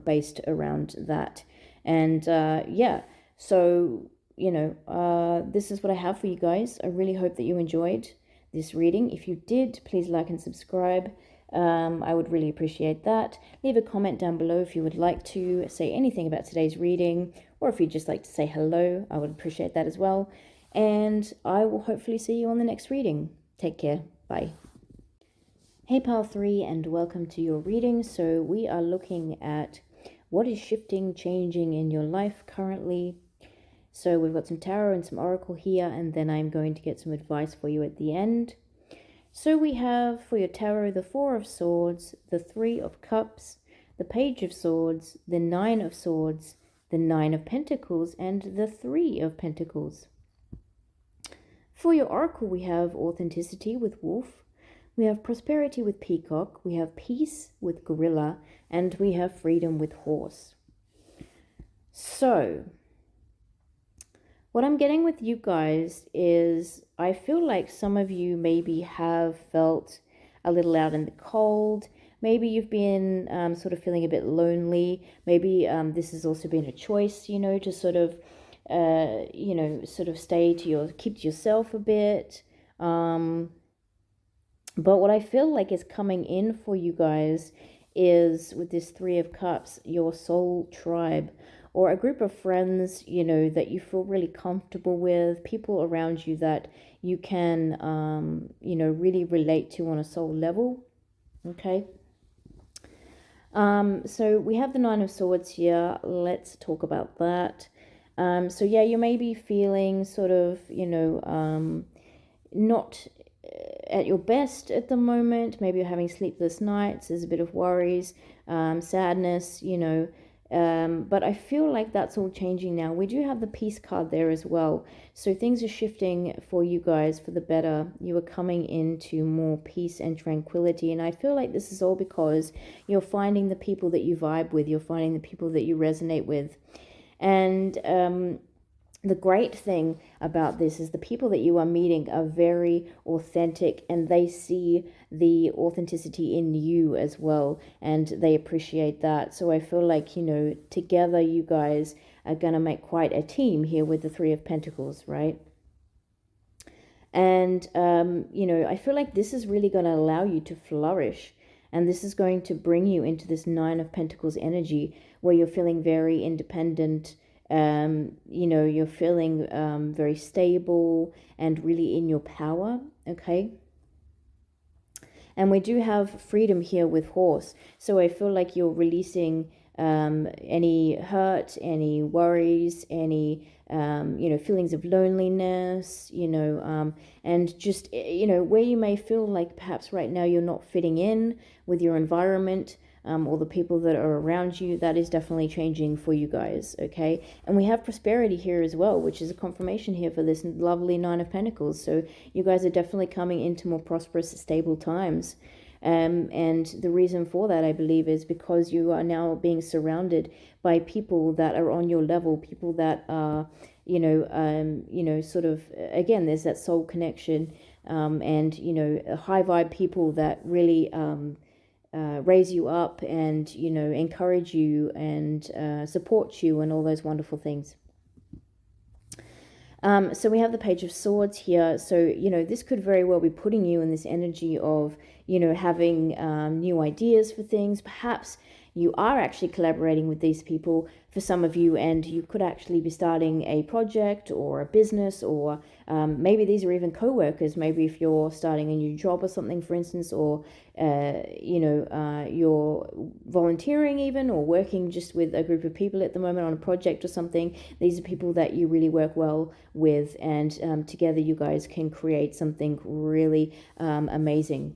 based around that. And yeah, so, you know, this is what I have for you guys. I really hope that you enjoyed this reading. If you did, please like and subscribe. I would really appreciate that. Leave a comment down below if you would like to say anything about today's reading, or if you'd just like to say hello. I would appreciate that as well. And I will hopefully see you on the next reading. Take care. Bye. Hey Pile 3, and welcome to your reading. So we are looking at what is shifting, changing in your life currently. So we've got some tarot and some oracle here, and then I'm going to get some advice for you at the end. So we have for your tarot the Four of Swords, the Three of Cups, the Page of Swords, the Nine of Swords, the Nine of Pentacles, and the Three of Pentacles. For your oracle, we have Authenticity with Wolf, we have Prosperity with Peacock, we have Peace with Gorilla, and we have Freedom with Horse. So what I'm getting with you guys is, I feel like some of you maybe have felt a little out in the cold. Maybe you've been sort of feeling a bit lonely. Maybe this has also been a choice, you know, to sort of, you know, sort of keep to yourself a bit. But what I feel like is coming in for you guys is, with this Three of Cups, your soul tribe, or a group of friends, you know, that you feel really comfortable with, people around you that you can, you know, really relate to on a soul level, okay? So we have the Nine of Swords here. Let's talk about that. So yeah, you may be feeling sort of, you know, not at your best at the moment. Maybe you're having sleepless nights, there's a bit of worries, sadness, you know, but I feel like that's all changing now. We do have the Peace card there as well. So things are shifting for you guys for the better. You are coming into more peace and tranquility. And I feel like this is all because you're finding the people that you vibe with. You're finding the people that you resonate with. And the great thing about this is the people that you are meeting are very authentic, and they see the authenticity in you as well, and they appreciate that. So I feel like, together you guys are going to make quite a team here with the Three of Pentacles, right? And, I feel like this is really going to allow you to flourish. And this is going to bring you into this Nine of Pentacles energy where you're feeling very independent. You're feeling very stable and really in your power, okay? And we do have freedom here with Horse. So I feel like you're releasing any hurt, any worries, any feelings of loneliness, and just, where you may feel like perhaps right now you're not fitting in with your environment, or the people that are around you, that is definitely changing for you guys, okay? And we have prosperity here as well, which is a confirmation here for this lovely Nine of Pentacles. So you guys are definitely coming into more prosperous, stable times. And the reason for that, I believe, is because you are now being surrounded by people that are on your level, people that are, sort of, again, there's that soul connection, and, high vibe people that really raise you up and, encourage you and support you and all those wonderful things. So we have the Page of Swords here. So, this could very well be putting you in this energy of, having new ideas for things. Perhaps you are actually collaborating with these people, for some of you, and you could actually be starting a project or a business, or maybe these are even co-workers. Maybe if you're starting a new job or something, for instance, or you're volunteering even, or working just with a group of people at the moment on a project or something. These are people that you really work well with, and together you guys can create something really amazing.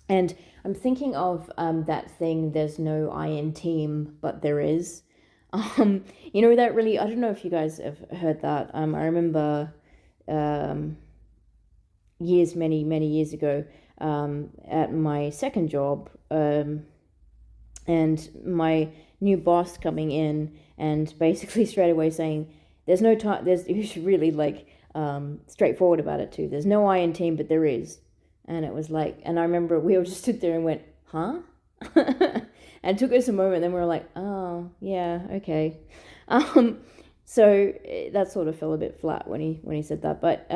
And I'm thinking of that thing, there's no I in team, but there is. That really, I don't know if you guys have heard that. I remember many years ago, at my second job, and my new boss coming in and basically straight away saying, there's no time, you should really straightforward about it too. There's no I in team, but there is. And it was like, and I remember we all just stood there and went, huh? And it took us a moment, then we were like, oh, yeah, okay. So that sort of fell a bit flat when he said that. But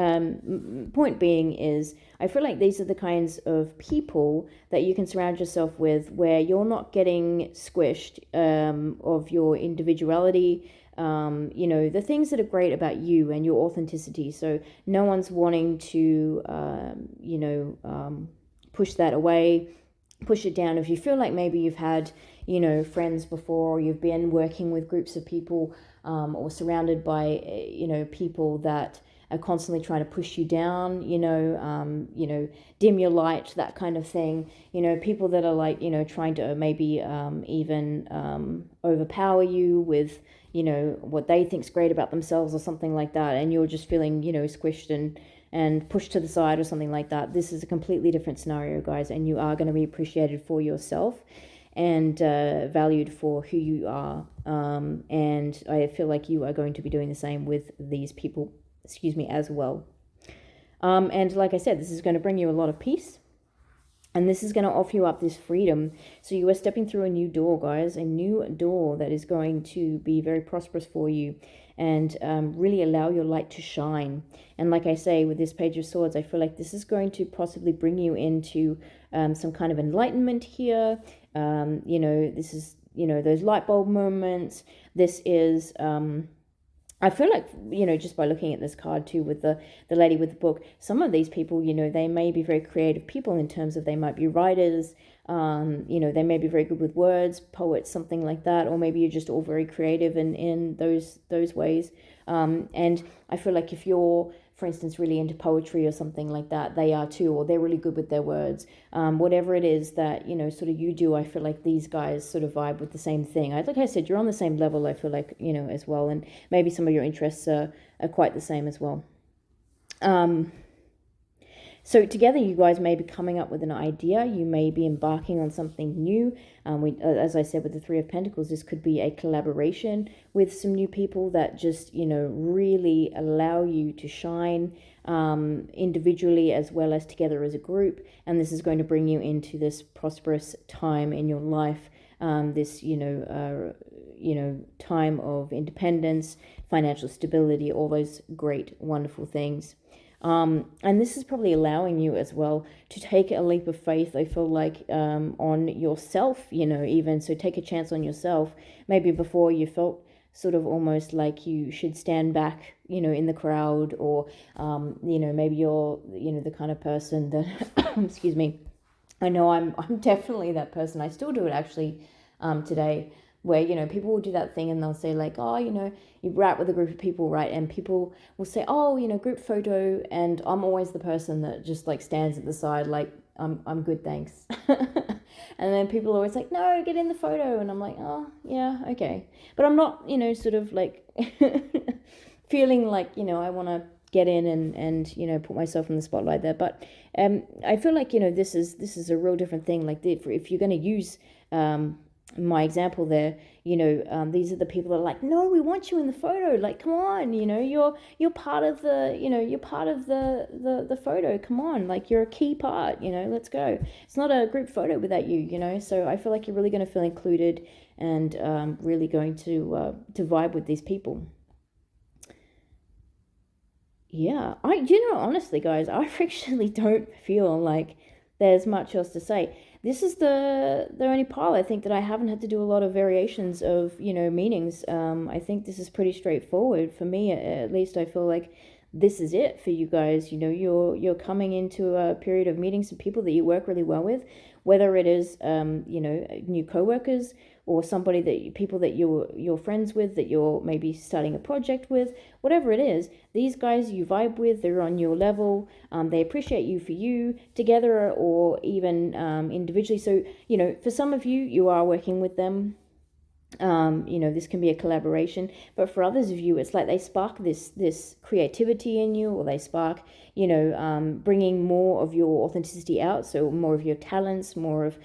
point being is, I feel like these are the kinds of people that you can surround yourself with, where you're not getting squished of your individuality, the things that are great about you and your authenticity. So no one's wanting to, push that away, push it down. If you feel like maybe you've had, friends before, or you've been working with groups of people, or surrounded by, people that are constantly trying to push you down, dim your light, that kind of thing. People that are trying to maybe even overpower you with, what they think's great about themselves or something like that, and you're just feeling, squished and pushed to the side or something like that. This is a completely different scenario, guys, and you are going to be appreciated for yourself and valued for who you are. And I feel like you are going to be doing the same with these people, as well. And like I said, this is going to bring you a lot of peace. And this is going to offer you up this freedom. So you are stepping through a new door, guys, a new door that is going to be very prosperous for you and really allow your light to shine. And like I say, with this Page of Swords, I feel like this is going to possibly bring you into some kind of enlightenment here. This is, those light bulb moments. This is... I feel like, just by looking at this card too, with the lady with the book, some of these people, they may be very creative people in terms of they might be writers, they may be very good with words, poets, something like that, or maybe you're just all very creative in those ways. And I feel like if you're, for instance, really into poetry or something like that, they are too, or they're really good with their words. Whatever it is that, sort of you do, I feel like these guys sort of vibe with the same thing. Like I said, you're on the same level, I feel like, as well. And maybe some of your interests are quite the same as well. So together you guys may be coming up with an idea. You may be embarking on something new. As I said, with the Three of Pentacles, this could be a collaboration with some new people that just, really allow you to shine individually as well as together as a group. And this is going to bring you into this prosperous time in your life. This, time of independence, financial stability, all those great, wonderful things. And this is probably allowing you as well to take a leap of faith, I feel like, on yourself, even. So take a chance on yourself. Maybe before you felt sort of almost like you should stand back, in the crowd, or, maybe you're, the kind of person that, excuse me, I know I'm definitely that person. I still do it actually today, where, people will do that thing and they'll say like, oh, you write with a group of people, right? And people will say, oh, group photo. And I'm always the person that just like stands at the side, like, I'm good, thanks. And then people are always like, no, get in the photo. And I'm like, oh, yeah, okay. But I'm not, sort of like feeling like, I want to get in and put myself in the spotlight there. But I feel like, this is a real different thing. Like if you're going to use my example there, these are the people that are like, no, we want you in the photo, like, come on, you're part of the, you're part of the photo, come on, like, you're a key part, let's go. It's not a group photo without you, so I feel like you're really going to feel included and really going to vibe with these people. Yeah, honestly, guys, I actually don't feel like there's much else to say. This is the only pile I think that I haven't had to do a lot of variations of, meanings. I think this is pretty straightforward for me, at least. I feel like this is it for you guys. You're coming into a period of meeting some people that you work really well with, whether it is new coworkers or people that you're friends with, that you're maybe starting a project with, whatever it is. These guys you vibe with, they're on your level, they appreciate you for you together, or even individually. So for some of you are working with them. This can be a collaboration, but for others of you, it's like they spark this creativity in you, or they spark, bringing more of your authenticity out. So more of your talents, more of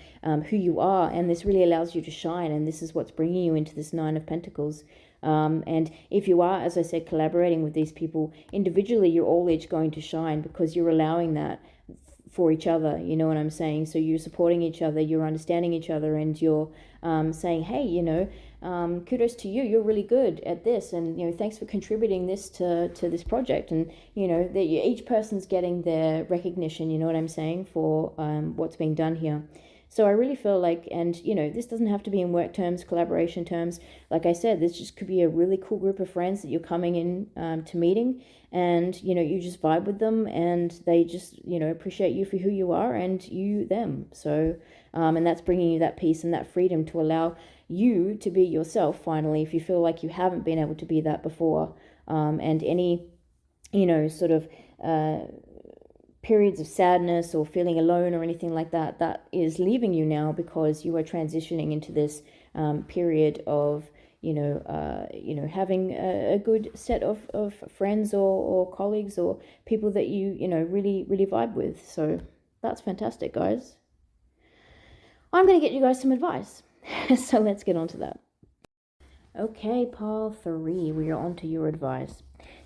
who you are. And this really allows you to shine. And this is what's bringing you into this Nine of Pentacles. And if you are, as I said, collaborating with these people individually, you're all each going to shine because you're allowing that for each other, you know what I'm saying? So you're supporting each other, you're understanding each other, and you're saying, hey, kudos to you, you're really good at this, and thanks for contributing this to this project. And that each person's getting their recognition, you know what I'm saying, for what's being done here. So I really feel like, and this doesn't have to be in work terms, collaboration terms. Like I said, this just could be a really cool group of friends that you're coming in to meeting, and you just vibe with them, and they just appreciate you for who you are, and you them. So and that's bringing you that peace and that freedom to allow you to be yourself finally, if you feel like you haven't been able to be that before. And any sort of periods of sadness or feeling alone or anything like that, that is leaving you now, because you are transitioning into this period of having a good set of friends or colleagues or people that you really vibe with. So that's fantastic, guys. I'm going to get you guys some advice. So let's get on to that. Okay, pile 3, we are on to your advice.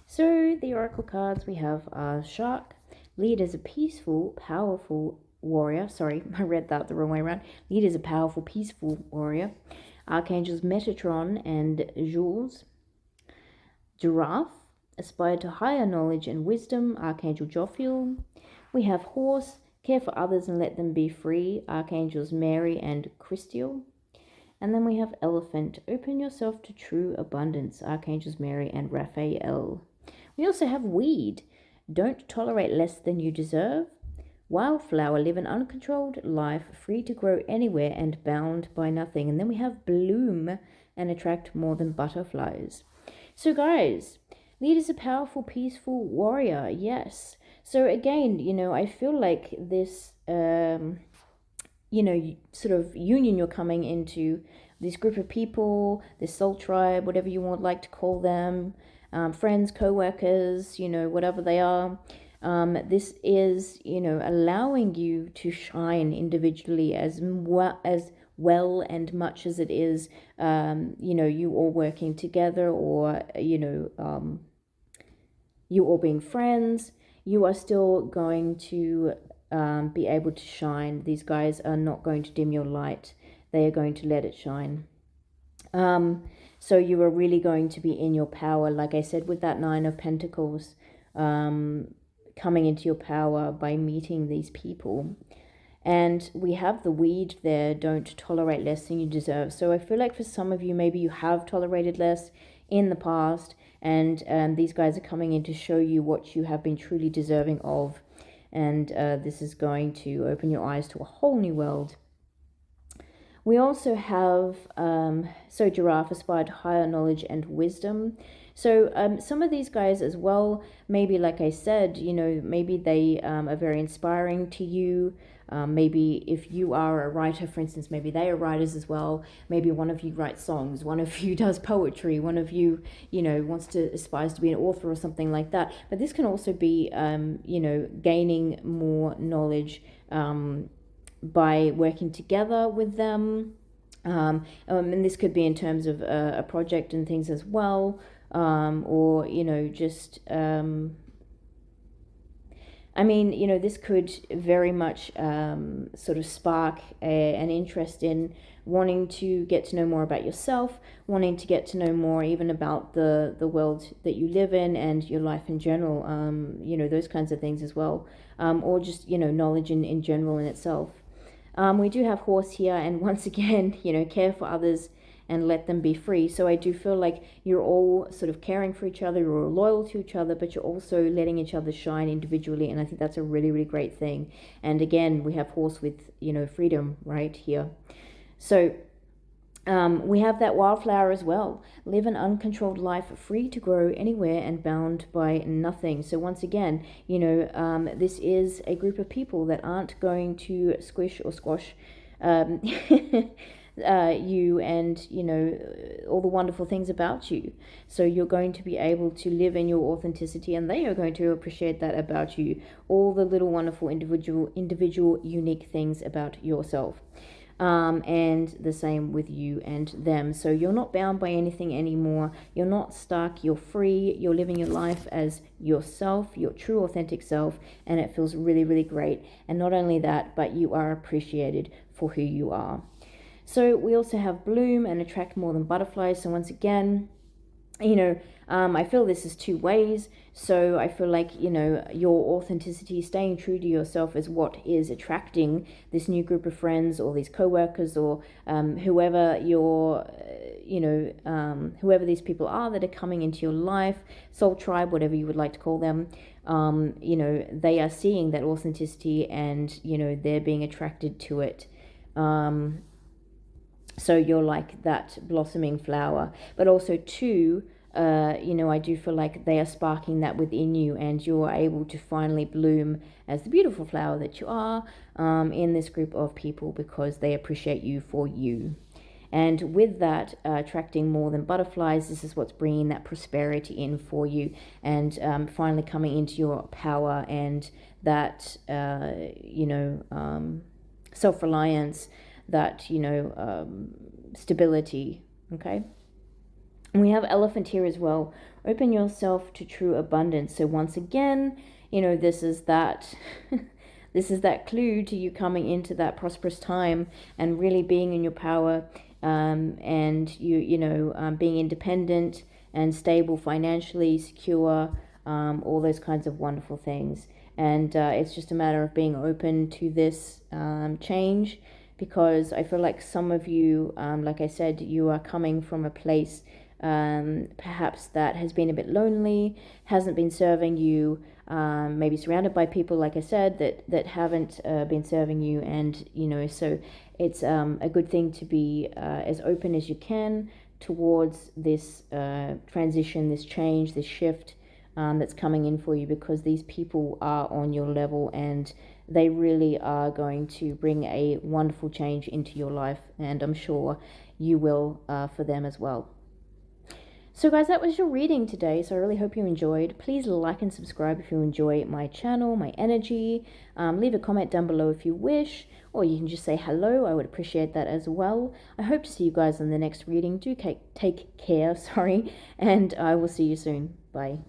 So the oracle cards we have are Shark. Lead as a peaceful, powerful warrior. Sorry, I read that the wrong way around. Lead as a powerful, peaceful warrior. Archangels Metatron and Jules. Giraffe. Aspire to higher knowledge and wisdom. Archangel Jophiel. We have Horse. Care for others and let them be free. Archangels Mary and Christiel. And then we have Elephant. Open yourself to true abundance. Archangels Mary and Raphael. We also have Weed. Don't tolerate less than you deserve. Wildflower. Live an uncontrolled life, free to grow anywhere and bound by nothing. And then we have Bloom and attract more than butterflies. So guys, lead is a powerful, peaceful warrior. Yes. So again, I feel like this, sort of union you're coming into, this group of people, this soul tribe, whatever you would like to call them, friends, co-workers, whatever they are. This is, allowing you to shine individually as well and much as it is, you all working together, or, you all being friends. You are still going to be able to shine. These guys are not going to dim your light. They are going to let it shine. So you are really going to be in your power, like I said, with that Nine of Pentacles, coming into your power by meeting these people. And we have the weed there, don't tolerate less than you deserve. So I feel like for some of you, maybe you have tolerated less in the past, and these guys are coming in to show you what you have been truly deserving of. And this is going to open your eyes to a whole new world. We also have, Giraffe aspired higher knowledge and wisdom. So some of these guys as well, maybe like I said, maybe they are very inspiring to you. Maybe if you are a writer, for instance, maybe they are writers as well. Maybe one of you writes songs, one of you does poetry, one of you, aspires to be an author or something like that. But this can also be, gaining more knowledge by working together with them. And this could be in terms of a project and things as well. Or, just... this could very much sort of spark an interest in wanting to get to know more about yourself, wanting to get to know more even about the world that you live in and your life in general, those kinds of things as well, or just, knowledge in general in itself. We do have Horse here, and once again, care for others and let them be free. So I do feel like you're all sort of caring for each other, you're all loyal to each other, but you're also letting each other shine individually, and I think that's a really, really great thing. And again, we have Horse with, freedom right here. So we have that Wildflower as well. Live an uncontrolled life, free to grow anywhere and bound by nothing. So once again, this is a group of people that aren't going to squish or squash you and, all the wonderful things about you. So you're going to be able to live in your authenticity, and they are going to appreciate that about you. All the little wonderful individual unique things about yourself. And the same with you and them. So you're not bound by anything anymore. You're not stuck. You're free. You're living your life as yourself, your true authentic self, and it feels really, really great. And not only that, but you are appreciated for who you are. So we also have Bloom and Attract More Than Butterflies. So once again, I feel this is two ways. So I feel like, your authenticity, staying true to yourself, is what is attracting this new group of friends or these co-workers or whoever whoever these people are that are coming into your life, soul tribe, whatever you would like to call them. They are seeing that authenticity and, they're being attracted to it. So you're like that blossoming flower, but also too, I do feel like they are sparking that within you, and you're able to finally bloom as the beautiful flower that you are in this group of people, because they appreciate you for you. And with that, attracting more than butterflies, this is what's bringing that prosperity in for you, and finally coming into your power and that, self-reliance, that, stability. Okay. And we have Elephant here as well. Open yourself to true abundance. So once again, this is that this is that clue to you coming into that prosperous time and really being in your power, and you being independent and stable financially, secure, all those kinds of wonderful things. And it's just a matter of being open to this change, because I feel like some of you, like I said, you are coming from a place perhaps that has been a bit lonely, hasn't been serving you, maybe surrounded by people, like I said, that haven't been serving you. And, so it's a good thing to be as open as you can towards this transition, this change, this shift that's coming in for you, because these people are on your level and they really are going to bring a wonderful change into your life, and I'm sure you will for them as well. So guys, that was your reading today. So I really hope you enjoyed. Please like and subscribe if you enjoy my channel, my energy. Leave a comment down below if you wish, or you can just say hello. I would appreciate that as well. I hope to see you guys in the next reading. Do take care, sorry, and I will see you soon. Bye.